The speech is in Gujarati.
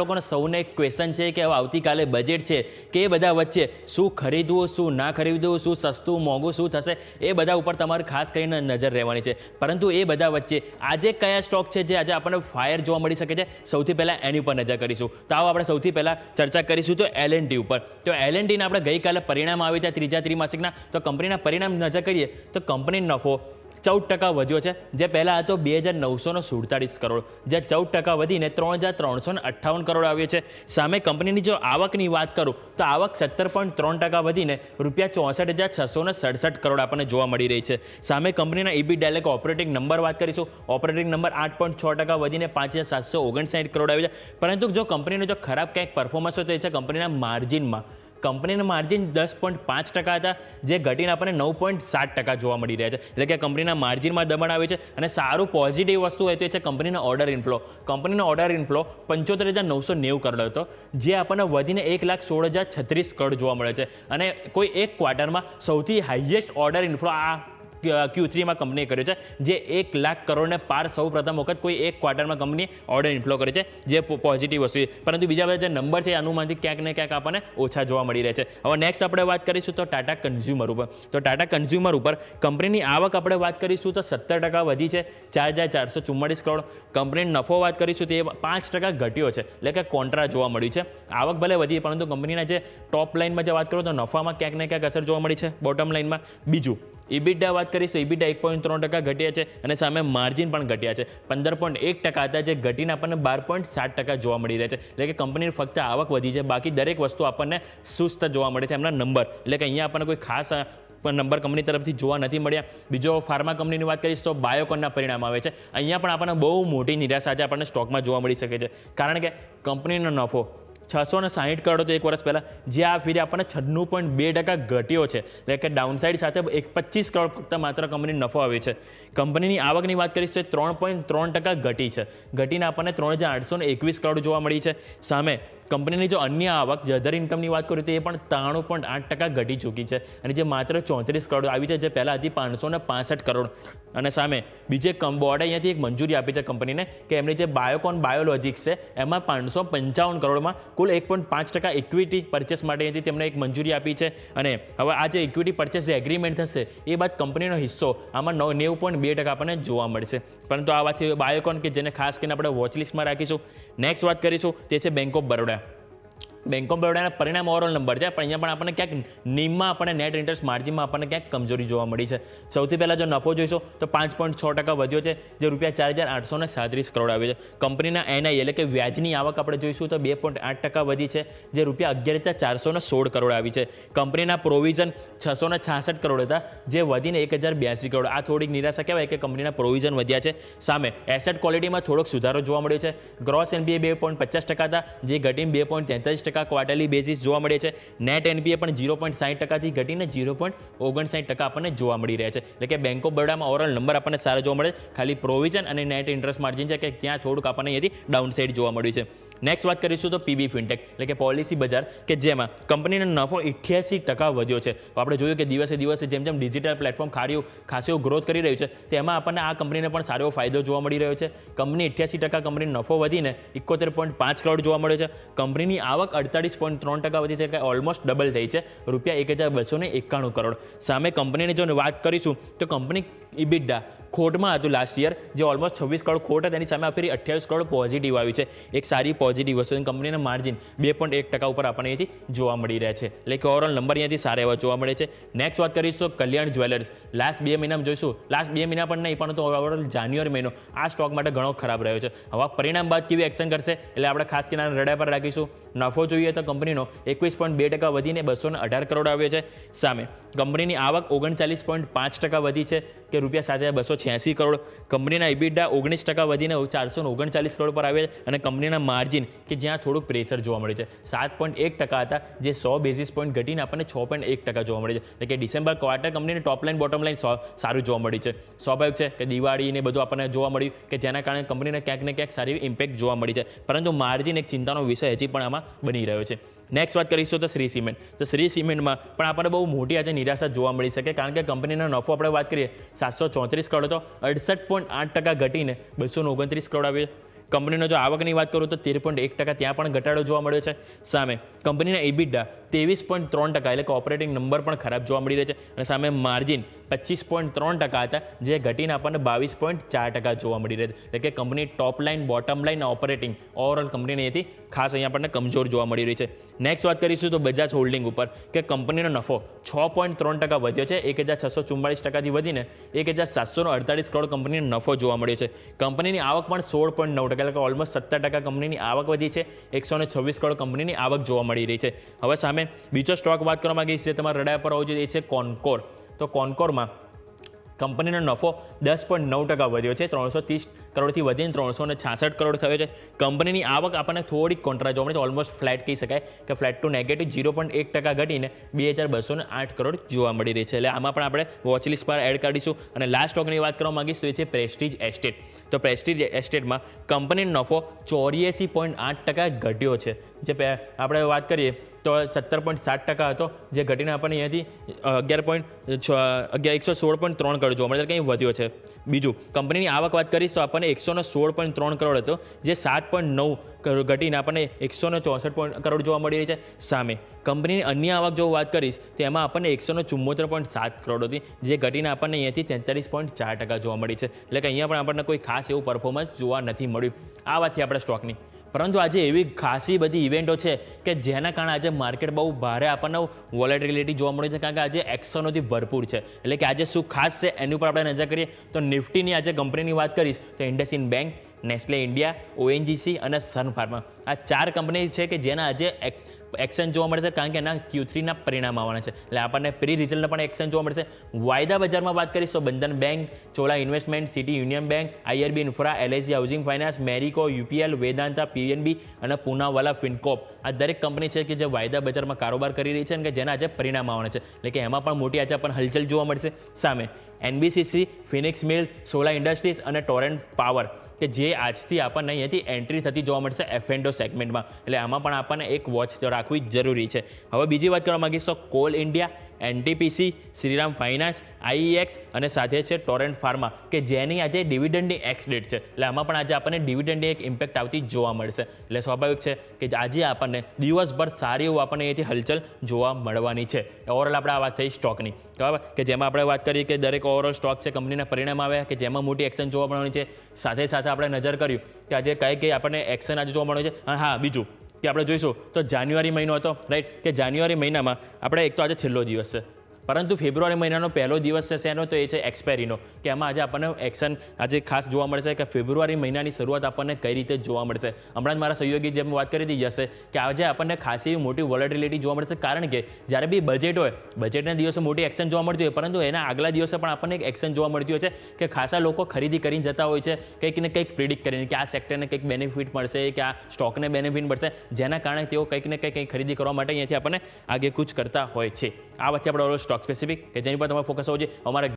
લોકોને સૌને એક ક્વેશ્ચન છે કે હવે આવતીકાલે બજેટ છે કે એ બધા વચ્ચે શું ખરીદવું શું ના ખરીદવું શું સસ્તું મોંઘું શું થશે એ બધા ઉપર તમારે ખાસ કરીને નજર રહેવાની છે। પરંતુ એ બધા વચ્ચે આજે કયા સ્ટોક છે જે આજે આપણને ફાયર જોવા મળી શકે છે સૌથી પહેલાં એની ઉપર નજર કરીશું। તો આવો આપણે સૌથી પહેલાં ચર્ચા કરીશું તો L&T ઉપર। તો L&Tને આપણે ગઈકાલે પરિણામ આવ્યું છે ત્રીજા ત્રિમાસિકના। તો કંપનીના પરિણામ નજર કરીએ તો કંપની નફો 14% વધ્યો છે, જે પહેલાં હતો 2947 કરોડ, જે 14% વધીને 3358 કરોડ આવ્યો છે। સામે કંપનીની જો આવકની વાત કરું તો આવક 17.3% વધીને ₹64,667 કરોડ આપણને જોવા મળી રહી છે। સામે કંપનીના EBITDA એટલે કે ઓપરેટિંગ નંબર વાત કરીશું, ઓપરેટિંગ નંબર 8.6% વધીને 5,759 કરોડ આવ્યો છે। પરંતુ જો કંપનીનો જો ખરાબ ક્યાંક પરફોર્મન્સ હોય તો એ છે કંપનીના માર્જિનમાં। કંપનીના માર્જિન 10.5% હતા, જે ઘટીને આપણને 9.7% જોવા મળી રહ્યા છે, એટલે કે કંપનીના માર્જિનમાં દબાણ આવે છે। અને સારું પોઝિટિવ વસ્તુ હોય તો એ છે કંપનીનો ઓર્ડર ઇન્ફ્લો। કંપનીનો ઓર્ડર ઇન્ફ્લો 75,990 કરોડ હતો, જે આપણને વધીને 1,16,036 કરોડ જોવા મળે છે। અને કોઈ એક ક્વાર્ટરમાં સૌથી હાઈએસ્ટ ઓર્ડર ઇન્ફ્લો આ Q3માં કંપનીએ કર્યો છે, જે 1 લાખ કરોડને પાર સૌ પ્રથમ વખત કોઈ એક ક્વાર્ટરમાં કંપની ઓર્ડર ઇન્ફ્લો કરે છે, જે પોઝિટિવ વસ્તુ છે। પરંતુ બીજા બધા જે નંબર છે અનુમાનથી ક્યાંક ને ક્યાંક આપણને ઓછા જોવા મળી રહે છે। હવે નેક્સ્ટ આપણે વાત કરીશું તો ટાટા કન્ઝ્યુમર ઉપર। તો ટાટા કન્ઝ્યુમર ઉપર કંપનીની આવક આપણે વાત કરીશું તો 17% વધી છે, 4,444 કરોડ। કંપનીનો નફો વાત કરીશું તો એ 5% ઘટ્યો છે, એટલે કે કોન્ટ્રા જોવા મળ્યું છે। આવક ભલે વધી પરંતુ કંપનીના જે ટોપ લાઇનમાં જે વાત કરું તો નફામાં ક્યાંક ને ક્યાંક અસર જોવા મળી છે બોટમ લાઇનમાં। બીજું EBITDA વાત કરીશ તો EBITDA 1.3% ઘટ્યા છે, અને સામે માર્જિન પણ ઘટ્યા છે, 15.1% હતા, જે ઘટીને આપણને 12.7% જોવા મળી રહ્યા છે। એટલે કે કંપનીની ફક્ત આવક વધી છે, બાકી દરેક વસ્તુ આપણને સુસ્ત જોવા મળે છે એમના નંબર, એટલે કે અહીંયા આપણને કોઈ ખાસ નંબર કંપની તરફથી જોવા નથી મળ્યા। બીજો ફાર્મા કંપનીની વાત કરીશ તો બાયોકોનના પરિણામ આવે છે। અહીંયા પણ આપણને બહુ મોટી નિરાશા આજે આપણને સ્ટોકમાં જોવા મળી શકે છે, કારણ કે કંપનીનો નફો 660 કરોડ હતો એક વર્ષ પહેલાં, જે આ ફેરી આપણને 96.2% ઘટ્યો છે, એટલે કે ડાઉનસાઇડ સાથે 25 કરોડ ફક્ત માત્ર કંપની નફો આવે છે। કંપનીની આવકની વાત કરીશ તો 3.3% ઘટી છે, ઘટીને આપણને 3,821 કરોડ જોવા મળી છે। સામે કંપનીની જો અન્ય આવક જે અધર ઇન્કમની વાત કરું તો એ પણ 93.8% ઘટી ચૂકી છે, અને જે માત્ર 34 કરોડ આવી છે, જે પહેલાં હતી 565 કરોડ। અને સામે બીજે બોર્ડે અહીંયાથી એક મંજૂરી આપી છે કંપનીને કે એમની જે બાયોકોન બાયોલોજિક્સ છે એમાં 555 કરોડમાં કુલ 1.5% ઇક્વિટી પરચેસ માટે અહીંથી તેમણે એક મંજૂરી આપી છે। અને હવે આ જે ઇક્વિટી પરચેસ જે એગ્રીમેન્ટ થશે એ બાદ કંપનીનો હિસ્સો આમાં 90.2% આપણને જોવા મળશે। પરંતુ આ વાત બાયોકોન કે જેને ખાસ કરીને આપણે વોચલિસ્ટમાં રાખીશું। નેક્સ્ટ વાત કરીશું તે છે bank of Baroda. Bank of બરોડાના પરિણામ ઓવરઓલ નંબર છે, પણ અહીંયા પણ આપણને ક્યાંક નીમમાં આપણને નેટ ઇન્ટરેસ્ટ માર્જિનમાં આપણને ક્યાંક કમજોરી જોવા મળી છે। સૌથી પહેલાં જો નફો જોઈશું તો 5.6% વધ્યો છે, જે ₹4,837 કરોડ આવ્યો છે। કંપનીના NI એટલે કે વ્યાજની આવક આપણે જોઈશું તો 2.8% વધી છે, જે ₹11,416 કરોડ આવી છે। કંપનીના પ્રોવિઝન 666 કરોડ હતા, જે વધીને 1,082 કરોડ। આ થોડીક નિરાશા કહેવાય કે કંપનીના પ્રોવિઝન વધ્યા છે। સામે એસેટ ક્વોલિટીમાં થોડોક સુધારો જોવા મળ્યો છે। ગ્રોસ NPA 2.50% હતા, જે ઘટીને 2.43% ક્વાર્ટરલી બેઝિસ જોવા મળે છે। નેટ NPA પણ 0.60%થી ઘટીને 0.59% આપણને જોવા મળી રહ્યા છે, એટલે કે બેંક ઓફ બરોડામાં ઓવરઓલ નંબર આપણને સારા જોવા મળે, ખાલી પ્રોવિઝન અને નેટ ઇન્ટરેસ્ટ માર્જિન છે કે ત્યાં થોડુંક આપણને અહીંયાથી ડાઉન સાઇડ જોવા મળ્યું છે। નેક્સ્ટ વાત કરીશું તો PB ફિનટેક એટલે કે પોલિસી બજાર, કે જેમાં કંપનીનો નફો 88% વધ્યો છે। તો આપણે જોયું કે દિવસે દિવસે જેમ જેમ ડિજિટલ પ્લેટફોર્મ ખાસો ગ્રોથ કરી રહ્યું છે, તેમાં આપણને આ કંપનીને પણ સારો ફાયદો જોવા મળી રહ્યો છે। કંપની 88% કંપનીનો નફો વધીને 71.5 કરોડ જોવા મળ્યો છે। કંપનીની આવક 48.3% વધી છે, કે ઓલમોસ્ટ ડબલ થઈ છે, ₹1,291 કરોડ। સામે કંપનીની જો વાત કરીશું તો કંપની EBITDA ખોટમાં હતું લાસ્ટ યર, જે ઓલમોસ્ટ 26 કરોડ ખોટ હતી, તેની સામે આ ફરી 28 કરોડ પોઝિટિવ આવ્યું છે, એક સારી પોઝિટિવ વસ્તુ। કંપનીના માર્જિન 2.1% ઉપર આપણને અહીંથી જોવા મળી રહ્યા છે, એટલે કે ઓવરઓલ નંબર અહીંયાથી સારા એવા જોવા મળે છે। નેક્સ્ટ વાત કરીશું તો કલ્યાણ જ્વેલર્સ। લાસ્ટ 2 મહિનામાં જોઈશું, લાસ્ટ 2 મહિના પણ નહીં પરંતુ ઓવરઓલ જાન્યુઆરી મહિનો આ સ્ટોક માટે ઘણો ખરાબ રહ્યો છે। હવે પરિણામ બાદ કેવી એક્શન કરશે એટલે આપણે ખાસ કરીને રડા પર રાખીશું। નફો જોઈએ તો કંપનીનો 21.2% વધીને 218 કરોડ આવ્યો છે। સામે કંપનીની આવક 39.5% વધી છે, કે ₹7,286 કરોડ। કંપનીના EBITDA 19% વધીને 439 કરોડ પર આવે છે, અને કંપનીના માર્જિન કે જ્યાં થોડુંક પ્રેશર જોવા મળે છે, 7.1% હતા, જે 100 બેઝિસ પોઈન્ટ ઘટીને આપણને 6.1% જોવા મળે છે, એટલે કે ડિસેમ્બર ક્વાર્ટર કંપનીની ટોપ લાઇન બોટમ લાઇન સારું જોવા મળી છે। સ્વાભાવિક છે કે દિવાળી ને બધું આપણને જોવા મળ્યું, કે જેના કારણે કંપનીને ક્યાંક ને ક્યાંક સારી ઇમ્પેક્ટ જોવા મળી છે, પરંતુ માર્જિન એક ચિંતાનો વિષય હજી પણ આમાં બની રહ્યો છે। નેક્સ્ટ વાત કરીશું તો શ્રી સિમેન્ટ। તો શ્રી સિમેન્ટમાં પણ આપણને બહુ મોટી આજે નિરાશા જોવા મળી શકે, કારણ કે કંપનીનો નફો આપણે વાત કરીએ 734 કરોડ હતો, 68.8% ઘટીને 229 કરોડ આવ્યો। કંપનીનો જો આવકની વાત કરું તો 13.1% ત્યાં પણ ઘટાડો જોવા મળ્યો છે. સામે કંપનીના EBITDA 23.3%, એટલે કે ઓપરેટિંગ નંબર પણ ખરાબ જોવા મળી રહ્યો છે. અને સામે માર્જિન 25.3% હતા, જે ઘટીને આપણને 22.4% જોવા મળી રહ્યા છે. એટલે કે company top line, bottom line, operating overall કંપનીને અહીંથી ખાસ અહીંયા આપણને કમજોર જોવા મળી રહી છે. નેક્સ્ટ વાત કરીશું તો બજાજ હોલ્ડિંગ ઉપર, કે કંપનીનો નફો 6.3% વધ્યો છે. 1644%થી વધીને 1748 કરોડ કંપનીનો નફો જોવા મળ્યો છે. કંપનીની આવક પણ 16.9%, એટલે કે ઓલમોસ્ટ 17% કંપનીની આવક વધી છે. 126 કરોડ કંપનીની આવક જોવા મળી રહી છે. હવે સામે બીજો સ્ટોક વાત કરવા માંગીશ જે તમારા રડાર પર હોવો જોઈએ, એ છે કોનકોર. તો કોનકોરમાં કંપનીનો નફો 10.9% વધ્યો છે. 330 કરોડથી વધીને 366 કરોડ થયો છે. કંપનીની આવક આપણને થોડીક કોન્ટ્રા જોવા મળે છે, ઓલમોસ્ટ ફ્લેટ કહી શકાય, કે ફ્લેટ ટુ નેગેટિવ 0.1% ઘટીને 2208 કરોડ જોવા મળી રહી છે. એટલે આમાં પણ આપણે વોચલિસ્ટ પર એડ કરીશું. અને લાસ્ટ સ્ટોકની વાત કરવા માંગીશ તો એ છે પ્રેસ્ટીજ એસ્ટેટ. તો પ્રેસ્ટીજ એસ્ટેટમાં કંપનીનો નફો 84.8% ઘટ્યો છે. જે આપણે વાત કરીએ તો 17.7% હતો, જે ઘટીને આપણને અહીંયાથી 116.3 કરોડ જોવા મળે છે, કંઈ વધ્યો છે. બીજું કંપનીની આવક વાત કરીશ તો આપણને 116.3 કરોડ હતો, જે 7.9 ઘટીને આપણને 164 કરોડ જોવા મળી રહી છે. સામે કંપનીની અન્ય આવક જો વાત કરીશ તો એમાં આપણને 174.7 કરોડ હતી, જે ઘટીને આપણને અહીંયાથી 43.4% જોવા મળી છે. એટલે કે અહીંયા પણ આપણને કોઈ ખાસ એવું પરફોર્મન્સ જોવા નથી મળ્યું. આ વાતથી આપણે સ્ટોકની. પરંતુ આજે એવી ખાસી બધી ઇવેન્ટો છે કે જેના કારણે આજે માર્કેટ બહુ ભારે આપણને વોલેટિલિટી જોવા મળે છે, કારણ કે આજે એક્શનોથી ભરપૂર છે. એટલે કે આજે શું ખાસ છે એની ઉપર આપણે નજર કરીએ તો નિફ્ટીની આજે કંપનીની વાત કરીશ તો IndusInd bank, Nestle India, ONGC અને સન ફાર્મા, આ 4 કંપની છે કે જેના આજે એક્શન જોવા મળશે, કારણ કે એના Q3ના પરિણામ આવવાના છે. એટલે આપણને પ્રી રિઝલ્ટના પણ એક્શન જોવા મળશે. વાયદા બજારમાં વાત કરીશ તો Bandhan bank, Chola investment, city union bank, IRB infra, LIC housing finance, Marico, UPL, Vedanta, PNB અને પૂનાવાલા ફિનકોપ, આ દરેક કંપની છે કે જે વાયદા બજારમાં કારોબાર કરી રહી છે અને કે જેના આજે પરિણામ આવવાના છે. એટલે કે એમાં પણ મોટી આજે આપણને હલચલ જોવા મળશે. સામે NBCC, ફિનિક્સ મિલ, સોલા ઇન્ડસ્ટ્રીઝ અને ટોરેન્ટ પાવર, કે જે આજથી આપણને અહીંયાથી એન્ટ્રી થતી જોવા મળશે F&O સેગમેન્ટમાં. એટલે આમાં પણ આપણને એક વોચ રાખવી જરૂરી છે. હવે બીજી વાત કરવા માંગીશ તો call India, NTPC, Shriram finance, IEX અને સાથે છે ટોરેન્ટ ફાર્મા, કે જેની આજે ડિવિડન્ડની એક્સ ડેટ છે. એટલે આમાં પણ આજે આપણને ડિવિડન્ડની એક ઇમ્પેક્ટ આવતી જોવા મળશે. એટલે સ્વાભાવિક છે કે આજે આપણને દિવસભર સારી એવું આપણને અહીંથી હલચલ જોવા મળવાની છે. ઓવરઓલ આપણે આ વાત થઈ સ્ટોકની, બરાબર, કે જેમાં આપણે વાત કરીએ કે દરેક ઓવરઓલ સ્ટોક છે કંપનીના પરિણામ આવ્યા કે જેમાં મોટી એક્શન જોવા મળવાની છે. સાથે સાથે આપણે નજર કર્યું કે આજે કઈ આપણને એક્શન આજે જોવા મળે છે. અને હા, બીજું કે આપણે જોઈશું તો જાન્યુઆરી મહિનો હતો, રાઈટ, કે જાન્યુઆરી મહિનામાં આપણે એક તો આજે છેલ્લો દિવસ છે, પરંતુ ફેબ્રુઆરી મહિનાનો પહેલો દિવસ છે શેનો, તો એ છે એક્સપાયરીનો, કે એમાં આજે આપણને એક્શન આજે ખાસ જોવા મળશે કે ફેબ્રુઆરી મહિનાની શરૂઆત આપણને કઈ રીતે જોવા મળશે. હમણાં જ મારા સહયોગી જેમ વાત કરી હતી જશે કે આજે આપણને ખાસી એવી મોટી વોલેટિલિટી જોવા મળશે, કારણ કે જ્યારે બી બજેટ હોય, બજેટના દિવસે મોટી એક્શન જોવા મળતી હોય, પરંતુ એના આગલા દિવસે પણ આપણને એક એક્શન જોવા મળતી હોય છે કે ખાસા લોકો ખરીદી કરીને જતા હોય છે, કંઈક ને કંઈક પ્રિડિક્ટ કરીને કે આ સેક્ટરને કંઈક બેનિફિટ મળશે, કે આ સ્ટોકને બેનિફિટ મળશે, જેના કારણે તેઓ કંઈક ને કંઈક ખરીદી કરવા માટે અહીંયાથી આપણને આગેકૂચ કરતા હોય છે. આ વચ્ચે આપણે સ્ટોક સ્પેસિફિક કે જેની પર તમારે ફોકસ હોવો જોઈએ. અમારા